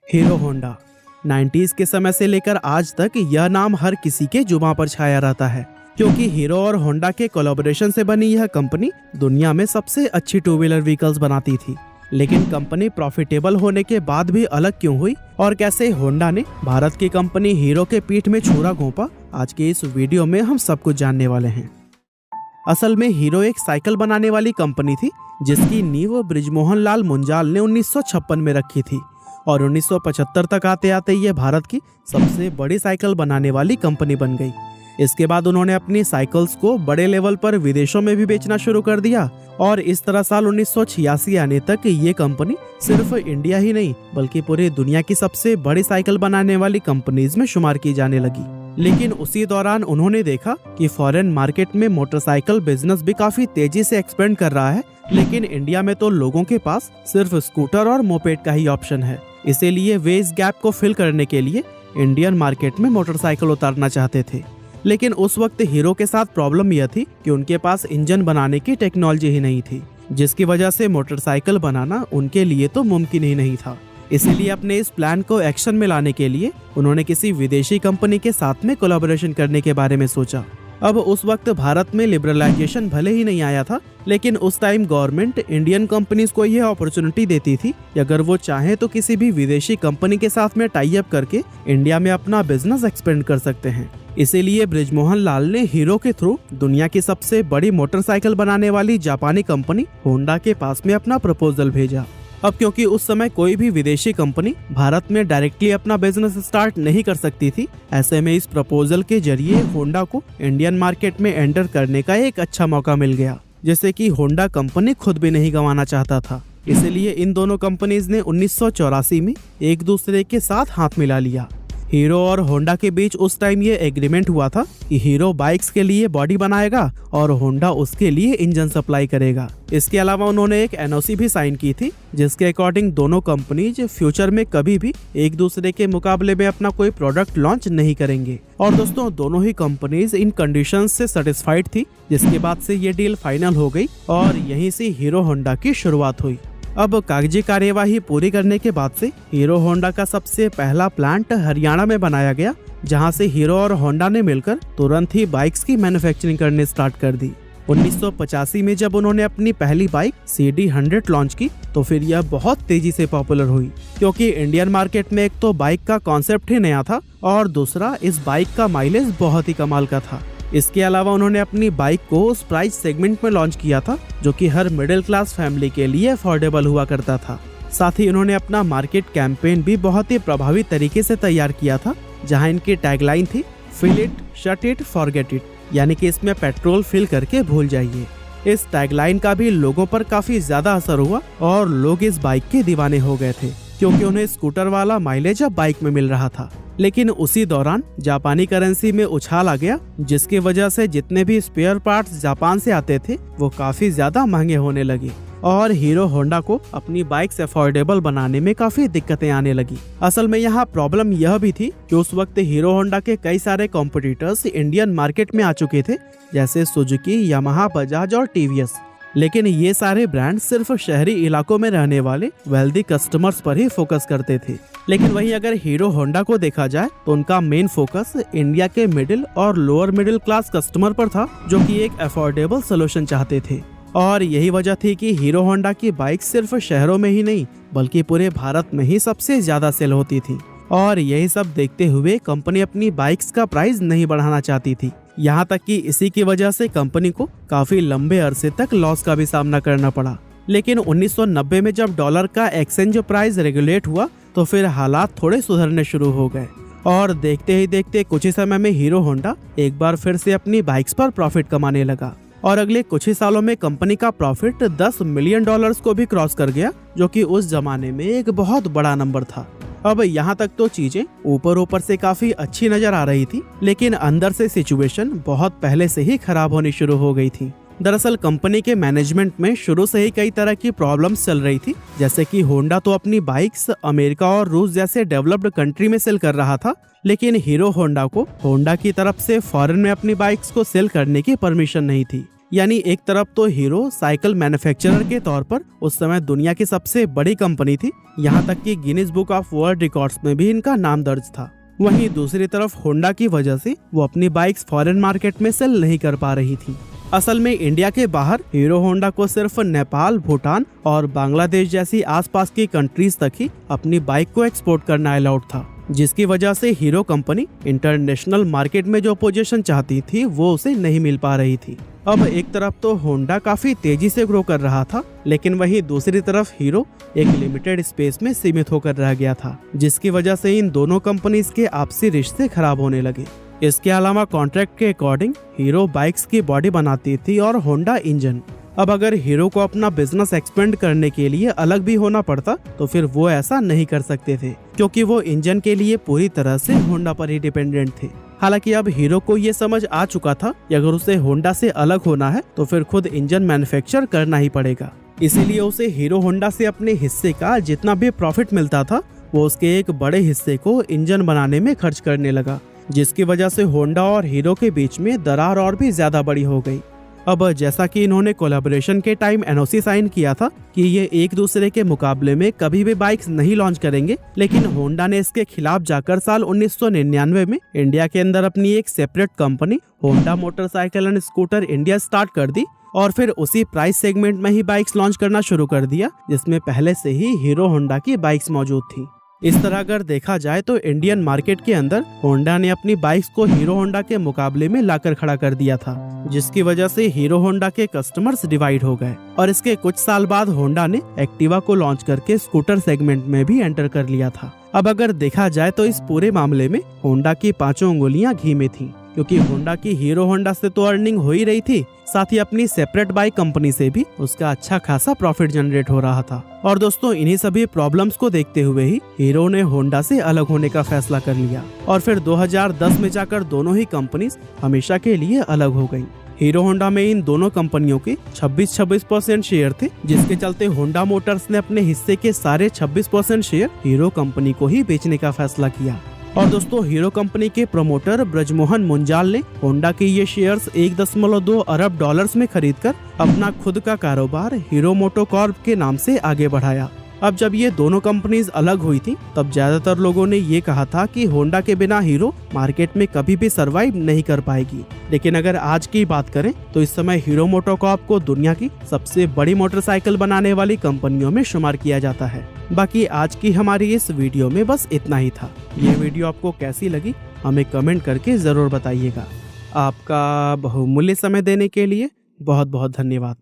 Hero Honda 90s के समय से लेकर आज तक यह नाम हर किसी के जुबान पर छाया रहता है, क्योंकि हीरो और होंडा के कोलैबोरेशन से बनी यह कंपनी दुनिया में सबसे अच्छी टू व्हीलर व्हीकल्स बनाती थी। लेकिन कंपनी प्रॉफिटेबल होने के बाद भी अलग क्यों हुई और कैसे होंडा ने भारत की कंपनी हीरो के पीठ में छुरा घोंपा, आज के इस वीडियो में हम सब कुछ जानने वाले हैं। असल में हीरो एक साइकिल बनाने वाली कंपनी थी जिसकी नींव बृजमोहन लाल मुंजाल ने 1956 में रखी थी और 1975 तक आते आते ये भारत की सबसे बड़ी साइकिल बनाने वाली कंपनी बन गई। इसके बाद उन्होंने अपनी साइकिल्स को बड़े लेवल पर विदेशों में भी बेचना शुरू कर दिया और इस तरह साल 1986 आने तक ये कंपनी सिर्फ इंडिया ही नहीं बल्कि पूरी दुनिया की सबसे बड़ी साइकिल बनाने वाली कंपनीज में शुमार की जाने लगी। लेकिन उसी दौरान उन्होंने देखा कि फॉरेन मार्केट में मोटरसाइकिल बिजनेस भी काफी तेजी से एक्सपेंड कर रहा है, लेकिन इंडिया में तो लोगों के पास सिर्फ स्कूटर और मोपेड का ही ऑप्शन है। इसीलिए वे इस गैप को फिल करने के लिए इंडियन मार्केट में मोटरसाइकिल उतारना चाहते थे। लेकिन उस वक्त हीरो के साथ प्रॉब्लम यह थी कि उनके पास इंजन बनाने की टेक्नोलॉजी ही नहीं थी, जिसकी वजह से मोटरसाइकिल बनाना उनके लिए तो मुमकिन ही नहीं था। इसीलिए अपने इस प्लान को एक्शन में लाने के लिए उन्होंने किसी विदेशी कंपनी के साथ में कोलैबोरेशन करने के बारे में सोचा। अब उस वक्त भारत में लिबरलाइजेशन भले ही नहीं आया था, लेकिन उस टाइम गवर्नमेंट इंडियन कंपनीज को यह अपॉर्चुनिटी देती थी कि अगर वो चाहे तो किसी भी विदेशी कंपनी के साथ में टाई अप करके इंडिया में अपना बिजनेस एक्सपेंड कर सकते हैं। इसीलिए बृजमोहन लाल ने हीरो के थ्रू दुनिया की सबसे बड़ी मोटरसाइकिल बनाने वाली जापानी कंपनी होंडा के पास में अपना प्रपोजल भेजा। अब क्योंकि उस समय कोई भी विदेशी कंपनी भारत में डायरेक्टली अपना बिजनेस स्टार्ट नहीं कर सकती थी, ऐसे में इस प्रपोजल के जरिए होंडा को इंडियन मार्केट में एंटर करने का एक अच्छा मौका मिल गया, जैसे कि होंडा कंपनी खुद भी नहीं गंवाना चाहता था। इसलिए इन दोनों कंपनीज ने 1984 में एक दूसरे के साथ हाथ मिला लिया। हीरो और होंडा के बीच उस टाइम ये एग्रीमेंट हुआ था कि हीरो बाइक्स के लिए बॉडी बनाएगा और होंडा उसके लिए इंजन सप्लाई करेगा। इसके अलावा उन्होंने एक एनओसी भी साइन की थी जिसके अकॉर्डिंग दोनों कंपनीज फ्यूचर में कभी भी एक दूसरे के मुकाबले में अपना कोई प्रोडक्ट लॉन्च नहीं करेंगे। और दोस्तों, दोनों ही कंपनीज इन कंडीशंस से सेटिस्फाइड थी, जिसके बाद से ये डील फाइनल हो गई और यहीं से हीरो होंडा की शुरुआत हुई। अब कागजी कार्यवाही पूरी करने के बाद से हीरो होंडा का सबसे पहला प्लांट हरियाणा में बनाया गया, जहां से हीरो और होंडा ने मिलकर तुरंत ही बाइक्स की मैन्युफैक्चरिंग करने स्टार्ट कर दी। 1985 में जब उन्होंने अपनी पहली बाइक CD100 लॉन्च की तो फिर यह बहुत तेजी से पॉपुलर हुई, क्योंकि इंडियन मार्केट में एक तो बाइक का कॉन्सेप्ट ही नया था और दूसरा इस बाइक का माइलेज बहुत ही कमाल का था। इसके अलावा उन्होंने अपनी बाइक को उस प्राइस सेगमेंट में लॉन्च किया था जो कि हर मिडिल क्लास फैमिली के लिए अफोर्डेबल हुआ करता था। साथ ही उन्होंने अपना मार्केट कैंपेन भी बहुत ही प्रभावी तरीके से तैयार किया था, जहां इनकी टैगलाइन थी fill it, shut it, forget it, यानी कि इसमें पेट्रोल फिल करके भूल जाइए। इस टैगलाइन का भी लोगों पर काफी ज्यादा असर हुआ और लोग इस बाइक के दीवाने हो गए थे, क्योंकि उन्हें स्कूटर वाला माइलेज अब बाइक में मिल रहा था। लेकिन उसी दौरान जापानी करेंसी में उछाल आ गया, जिसकी वजह से जितने भी स्पेयर पार्ट्स जापान से आते थे वो काफी ज्यादा महंगे होने लगे और हीरो होंडा को अपनी बाइक्स अफोर्डेबल बनाने में काफी दिक्कतें आने लगी। असल में यहाँ प्रॉब्लम यह भी थी कि उस वक्त हीरो होंडा के कई सारे कॉम्पिटिटर्स इंडियन मार्केट में आ चुके थे, जैसे सुजुकी, यामाहा, बजाज और टीवीएस। लेकिन ये सारे ब्रांड सिर्फ शहरी इलाकों में रहने वाले वेल्दी कस्टमर्स पर ही फोकस करते थे। लेकिन वहीं अगर हीरो होंडा को देखा जाए तो उनका मेन फोकस इंडिया के मिडिल और लोअर मिडिल क्लास कस्टमर पर था, जो कि एक अफोर्डेबल सोल्यूशन चाहते थे। और यही वजह थी कि हीरो होंडा की बाइक सिर्फ शहरों में ही नहीं बल्कि पूरे भारत में ही सबसे ज्यादा सेल होती थी। और यही सब देखते हुए कंपनी अपनी बाइक्स का प्राइस नहीं बढ़ाना चाहती थी, यहाँ तक कि इसी की वजह से कंपनी को काफी लंबे अरसे तक लॉस का भी सामना करना पड़ा। लेकिन 1990 में जब डॉलर का एक्सचेंज प्राइस रेगुलेट हुआ तो फिर हालात थोड़े सुधरने शुरू हो गए और देखते ही देखते कुछ ही समय में हीरो होंडा एक बार फिर से अपनी बाइक्स पर प्रॉफिट कमाने लगा और अगले कुछ ही सालों में कंपनी का प्रॉफिट $10 मिलियन को भी क्रॉस कर गया, जो कि उस जमाने में एक बहुत बड़ा नंबर था। अब यहाँ तक तो चीजें ऊपर से काफी अच्छी नजर आ रही थी, लेकिन अंदर से सिचुएशन बहुत पहले से ही खराब होनी शुरू हो गई थी। दरअसल कंपनी के मैनेजमेंट में शुरू से ही कई तरह की प्रॉब्लम्स चल रही थी, जैसे कि होंडा तो अपनी बाइक्स अमेरिका और रूस जैसे डेवलप्ड कंट्री में सेल कर रहा था, लेकिन हीरो होंडा को होंडा की तरफ से फॉरेन में अपनी बाइक्स को सेल करने की परमिशन नहीं थी। यानी एक तरफ तो हीरो साइकिल मैन्युफैक्चरर के तौर पर उस समय दुनिया की सबसे बड़ी कंपनी थी, यहाँ तक कि Guinness book of world records में भी इनका नाम दर्ज था। वहीं दूसरी तरफ होंडा की वजह से वो अपनी बाइक्स फॉरेन मार्केट में सेल नहीं कर पा रही थी। असल में इंडिया के बाहर हीरो होंडा को सिर्फ नेपाल, भूटान और बांग्लादेश जैसी आसपास की कंट्रीज तक ही अपनी बाइक को एक्सपोर्ट करना अलाउड था, जिसकी वजह से हीरो कंपनी इंटरनेशनल मार्केट में जो पोजीशन चाहती थी वो उसे नहीं मिल पा रही थी। अब एक तरफ तो होंडा काफी तेजी से ग्रो कर रहा था, लेकिन वहीं दूसरी तरफ हीरो एक लिमिटेड स्पेस में सीमित होकर रह गया था, जिसकी वजह से इन दोनों कंपनीज के आपसी रिश्ते खराब होने लगे। इसके अलावा कॉन्ट्रैक्ट के अकॉर्डिंग हीरो बाइक्स की बॉडी बनाती थी और होंडा इंजन। अब अगर हीरो को अपना बिजनेस एक्सपेंड करने के लिए अलग भी होना पड़ता तो फिर वो ऐसा नहीं कर सकते थे, क्योंकि वो इंजन के लिए पूरी तरह से होंडा पर ही डिपेंडेंट थे। हालांकि अब हीरो को ये समझ आ चुका था कि अगर उसे होंडा से अलग होना है तो फिर खुद इंजन मैन्युफैक्चर करना ही पड़ेगा। इसीलिए उसे हीरो होंडा से अपने हिस्से का जितना भी प्रॉफिट मिलता था वो उसके एक बड़े हिस्से को इंजन बनाने में खर्च करने लगा, जिसकी वजह से होंडा और हीरो के बीच में दरार और भी ज्यादा बड़ी हो गई। अब जैसा कि इन्होंने कोलैबोरेशन के टाइम एनओसी साइन किया था कि ये एक दूसरे के मुकाबले में कभी भी बाइक्स नहीं लॉन्च करेंगे, लेकिन होंडा ने इसके खिलाफ जाकर साल 1999 में इंडिया के अंदर अपनी एक separate company Honda motorcycle and scooter India start कर दी और फिर उसी प्राइस सेगमेंट में ही बाइक्स लॉन्च करना शुरू कर दिया, जिसमें पहले से ही हीरो होंडा की बाइक्स मौजूद थी। इस तरह अगर देखा जाए तो इंडियन मार्केट के अंदर होंडा ने अपनी बाइक्स को हीरो होंडा के मुकाबले में लाकर खड़ा कर दिया था, जिसकी वजह से हीरो होंडा के कस्टमर्स डिवाइड हो गए और इसके कुछ साल बाद होंडा ने एक्टिवा को लॉन्च करके स्कूटर सेगमेंट में भी एंटर कर लिया था। अब अगर देखा जाए तो इस पूरे मामले में होंडा की पांचों उंगलियां घी में थी, क्योंकि होंडा की हीरो होंडा से तो अर्निंग हो ही रही थी, साथ ही अपनी सेपरेट बाइक कंपनी से भी उसका अच्छा खासा प्रॉफिट जनरेट हो रहा था। और दोस्तों इन्हीं सभी प्रॉब्लम्स को देखते हुए ही हीरो ने होंडा से अलग होने का फैसला कर लिया और फिर 2010 में जाकर दोनों ही कंपनीज हमेशा के लिए अलग हो गयी। हीरो होंडा में इन दोनों कंपनियों के 26% शेयर थे, जिसके चलते होंडा मोटर्स ने अपने हिस्से के सारे 26% शेयर हीरो कंपनी को ही बेचने का फैसला किया। और दोस्तों हीरो कंपनी के प्रमोटर ब्रजमोहन मुंजाल ने होंडा के ये शेयर्स 1.2 अरब डॉलर्स में खरीदकर अपना खुद का कारोबार हीरो मोटोकॉर्प के नाम से आगे बढ़ाया। अब जब ये दोनों कंपनीज अलग हुई थी तब ज्यादातर लोगों ने ये कहा था कि होंडा के बिना हीरो मार्केट में कभी भी सरवाइव नहीं कर पाएगी, लेकिन अगर आज की बात करें तो इस समय हीरो मोटोकॉर्प को दुनिया की सबसे बड़ी मोटरसाइकिल बनाने वाली कंपनियों में शुमार किया जाता है। बाकी आज की हमारी इस वीडियो में बस इतना ही था। ये वीडियो आपको कैसी लगी हमें कमेंट करके जरूर बताइएगा। आपका बहुमूल्य समय देने के लिए बहुत बहुत धन्यवाद।